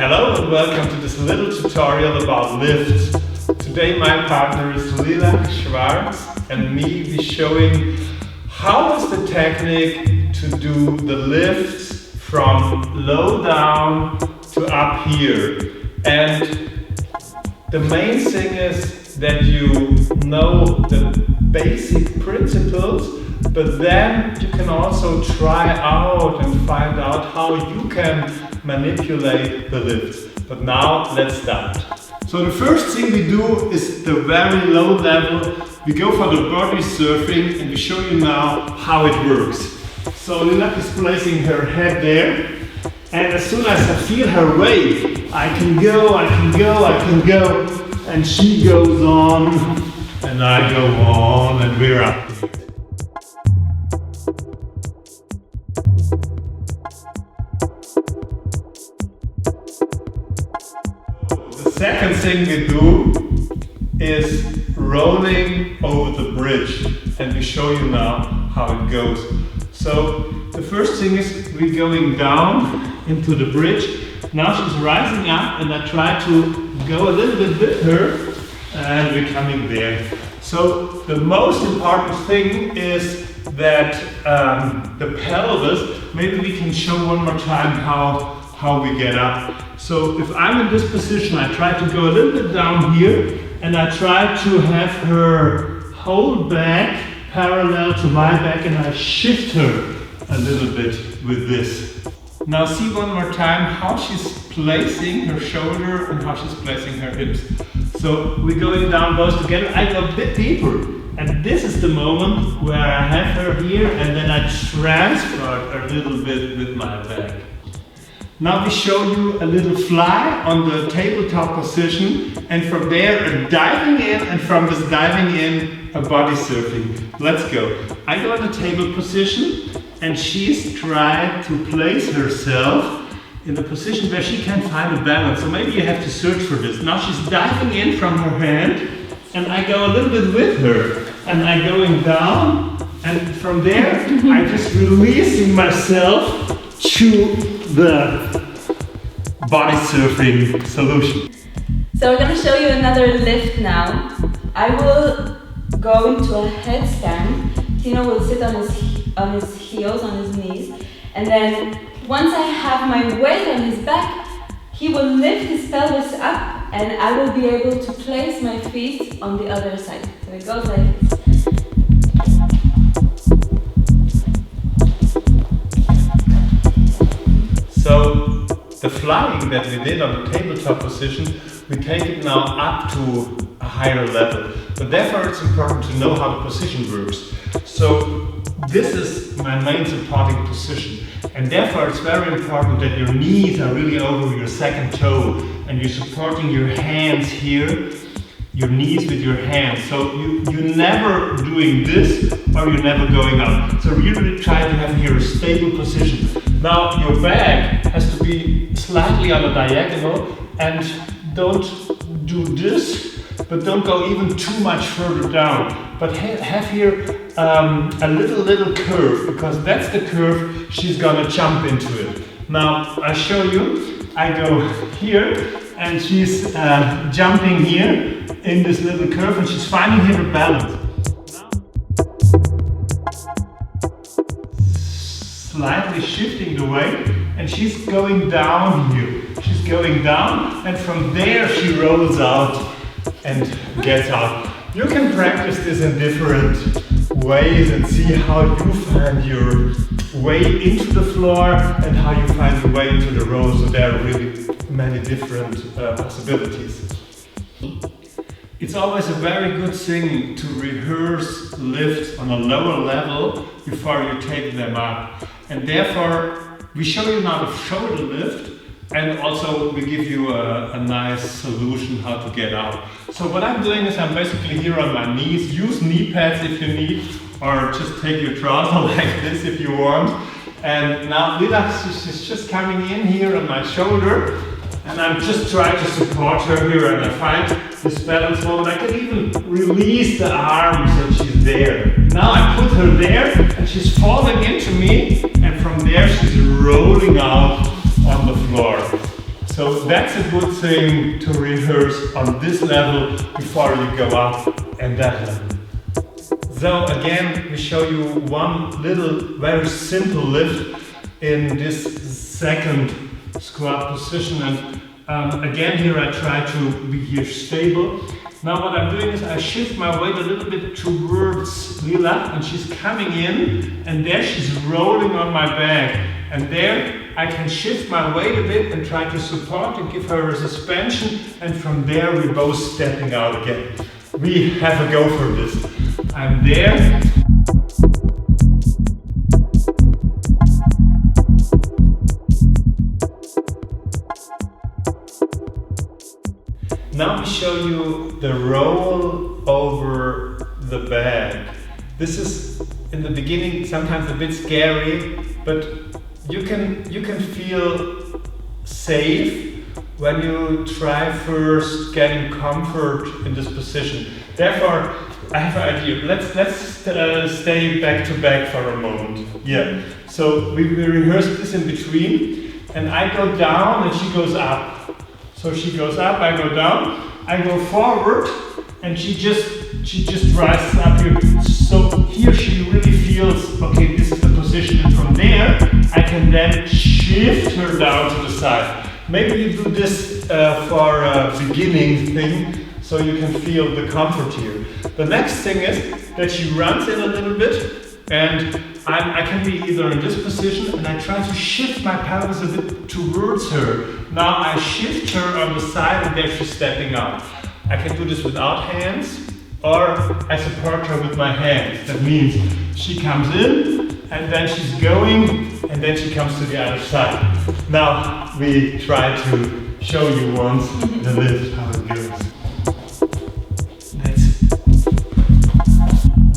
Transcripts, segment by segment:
Hello and welcome to this little tutorial about lifts. Today my partner is Lilach, Schwartz, and me be showing how is the technique to do the lifts from low down to up here. And the main thing is that you know the basic principles, but then you can also try out and find out how you can manipulate the lifts. But now let's start. So the first thing we do is the very low level. We go for the body surfing and we show you now how it works. So Lilach is placing her head there, and as soon as I feel her weight, I can go, and she goes on, and I go on, and we're up. The second thing we do is rolling over the bridge, and we show you now how it goes. So the first thing is we're going down into the bridge. Now she's rising up, and I try to go a little bit with her, and we're coming there. So the most important thing is that the pelvis. Maybe we can show one more time how we get up. So if I'm in this position, I try to go a little bit down here, and I try to have her whole back parallel to my back, and I shift her a little bit with this. Now see one more time how she's placing her shoulder and how she's placing her hips. So we're going down both together. I go a bit deeper, and this is the moment where I have her here, and then I transfer a little bit with my back. Now we show you a little fly on the tabletop position, and from there a diving in, and from this diving in a body surfing. Let's go. I go in the table position, and she's trying to place herself in the position where she can find a balance. So maybe you have to search for this. Now she's diving in from her hand, and I go a little bit with her, and I'm going down, and from there I'm just releasing myself to the body surfing solution. So we're going to show you another lift now. I will go into a headstand. Tino will sit on his heels, on his knees, and then once I have my weight on his back, he will lift his pelvis up, and I will be able to place my feet on the other side. So it goes like this. So the flying that we did on the tabletop position, we take it now up to a higher level. But therefore it's important to know how the position works. So this is my main supporting position. And therefore it's very important that your knees are really over your second toe, and you're supporting your hands here, your knees with your hands. So you're never doing this, or you're never going up. So really try to have here a stable position. Now your back has to be slightly on a diagonal, and don't do this, but don't go even too much further down. But have here a little curve, because that's the curve she's gonna jump into it. Now I show you, I go here, and she's jumping here in this little curve, and she's finding here a balance. Slightly shifting the weight, and she's going down here. She's going down, and from there she rolls out and gets out. You can practice this in different ways and see how you find your way into the floor and how you find your way into the roll. So there are really many different possibilities. It's always a very good thing to rehearse lifts on a lower level before you take them up. And therefore, we show you now the shoulder lift, and also we give you a nice solution how to get out. So what I'm doing is I'm basically here on my knees. Use knee pads if you need, or just take your trouser like this if you want. And now Lilach is just coming in here on my shoulder, and I'm just trying to support her here, and I find this balance moment. I can even release the arms, and she's there. Now I put her there, and she's falling into me, and from there she's rolling out on the floor. So that's a good thing to rehearse on this level before you go up and that level. So again, we show you one little, very simple lift in this second squat position. And again, here I try to be here stable. Now what I'm doing is I shift my weight a little bit towards Lilach, and she's coming in, and there she's rolling on my back. And there I can shift my weight a bit and try to support and give her a suspension, and from there we're both stepping out again. We have a go for this. I'm there. Now we show you the roll over the bag. This is in the beginning sometimes a bit scary, but you can feel safe when you try first getting comfort in this position. Therefore, I have an idea. Let's stay back to back for a moment. Yeah. So we rehearse this in between, and I go down and she goes up. So she goes up, I go down, I go forward, and she just rises up here. So here she really feels, okay, this is the position, and from there I can then shift her down to the side. Maybe you do this for a beginning thing, so you can feel the comfort here. The next thing is that she runs in a little bit, and I can be either in this position, and I try to shift my pelvis a bit towards her. Now I shift her on the side, and there she's stepping out. I can do this without hands, or I support her with my hands. That means she comes in, and then she's going, and then she comes to the other side. Now we try to show you once the lift, how it goes.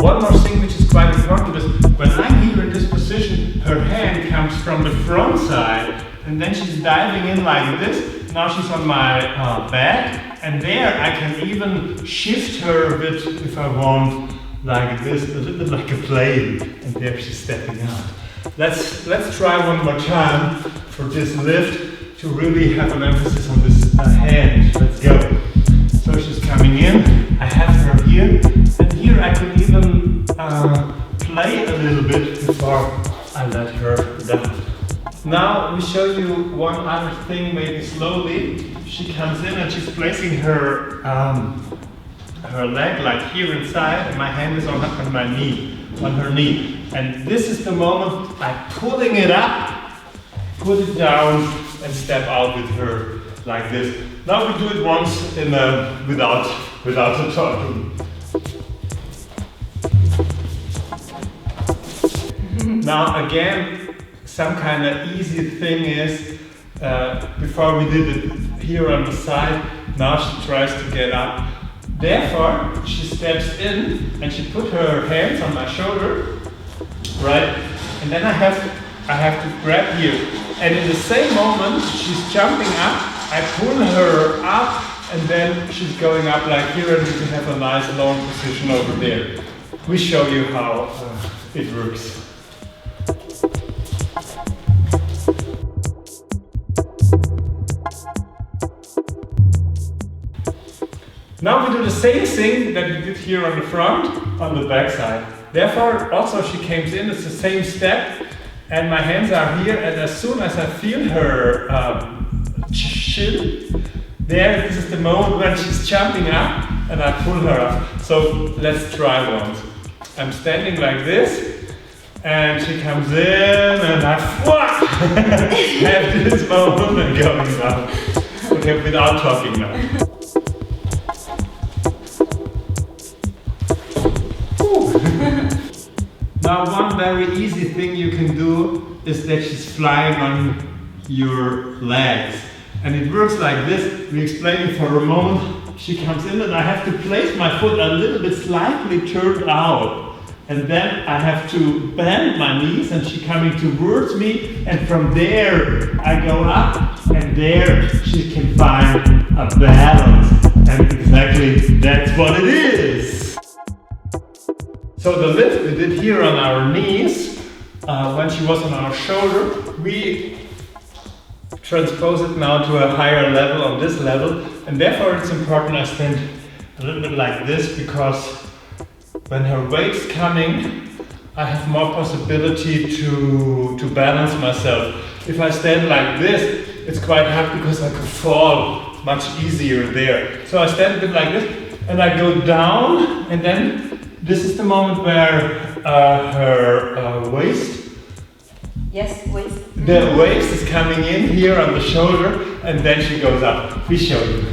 One more thing which is quite important is when I'm here in this position, her hand comes from the front side, and then she's diving in like this. Now she's on my back, and there I can even shift her a bit if I want, like this, a little bit like a plane, and there she's stepping out. Let's try one more time for this lift to really have an emphasis on this hand. Let's go. So she's coming in, I have her here, and here I can even play a little bit before I let her down. Now we show you one other thing, maybe slowly. She comes in and she's placing her leg like here inside, and my hand is on my knee, on her knee. And this is the moment I'm pulling it up, put it down, and step out with her like this. Now we do it once in without the talking. Now again, some kind of easy thing is, before we did it here on the side, now she tries to get up. Therefore, she steps in and she put her hands on my shoulder, right? And then I have to grab here. And in the same moment, she's jumping up, I pull her up, and then she's going up like here, and we can have a nice long position over there. We show you how it works. Now we do the same thing that we did here on the front, on the back side. Therefore, also she came in, it's the same step, and my hands are here, and as soon as I feel her chin, there, this is the moment when she's jumping up, and I pull her up. So let's try once. I'm standing like this, and she comes in, and I have this moment and going down. Okay, without talking now. Now one very easy thing you can do is that she's flying on your legs. And it works like this. We explain it for a moment. She comes in and I have to place my foot a little bit slightly turned out. And then I have to bend my knees and she's coming towards me. And from there I go up and there she can find a balance. And exactly that's what it is. So the lift we did here on our knees, when she was on our shoulder, we transpose it now to a higher level on this level, and therefore it's important I stand a little bit like this, because when her weight's coming, I have more possibility to balance myself. If I stand like this, it's quite hard because I could fall much easier there. So I stand a bit like this, and I go down, and then this is the moment where her waist, the waist is coming in here on the shoulder, and then she goes up. We show you.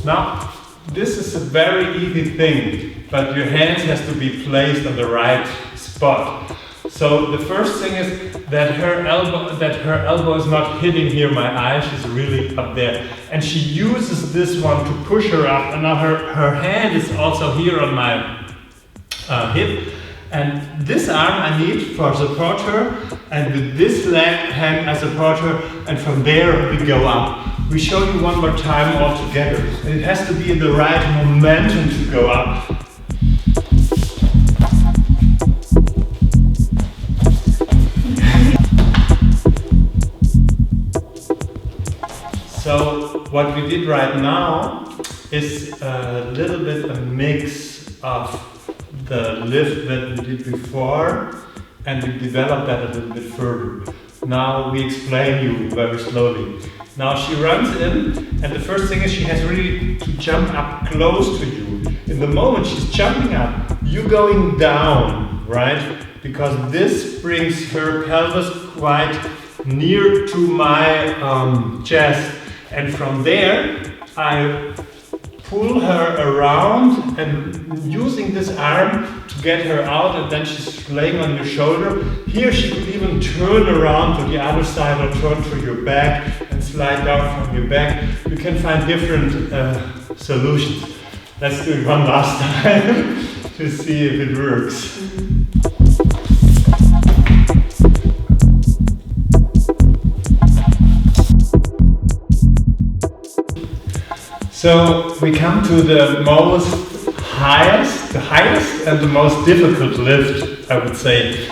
Now, this is a very easy thing, but your hands has to be placed on the right spot. So the first thing is that her elbow is not hitting here my eye, she's really up there. And she uses this one to push her up, and now her hand is also here on my hip. And this arm I need for support her, and with this hand I support her, and from there we go up. We show you one more time all together. And it has to be in the right momentum to go up. So what we did right now is a little bit a mix of the lift that we did before, and we developed that a little bit further. Now we explain you very slowly. Now she runs in, and the first thing is she has really to jump up close to you. In the moment she's jumping up, you going down, right? Because this brings her pelvis quite near to my chest, and from there I pull her around and using this arm to get her out, and then she's laying on your shoulder. Here she could even turn around to the other side or turn to your back and slide down from your back. You can find different solutions. Let's do it one last time to see if it works. So we come to the highest and the most difficult lift, I would say.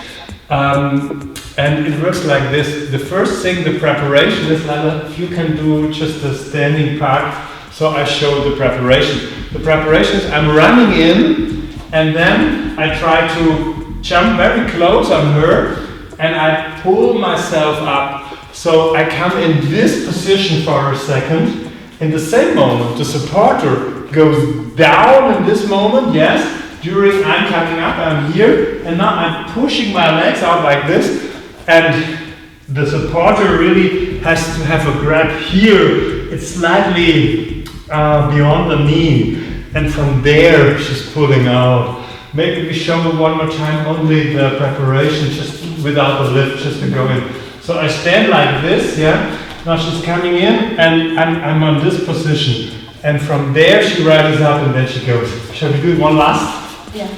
And it works like this. The first thing, the preparation is like, you can do just the standing part. So I show the preparation. The preparation is I'm running in, and then I try to jump very close on her, and I pull myself up. So I come in this position for a second. In the same moment, the supporter goes down in this moment, yes. During I'm coming up, I'm here, and now I'm pushing my legs out like this, and the supporter really has to have a grab here. It's slightly beyond the knee, and from there she's pulling out. Maybe we show one more time only the preparation, just without the lift, just to go in. So I stand like this, yeah. Now she's coming in, and I'm on this position. And from there she rises up, and then she goes. Shall we do one last? Yeah.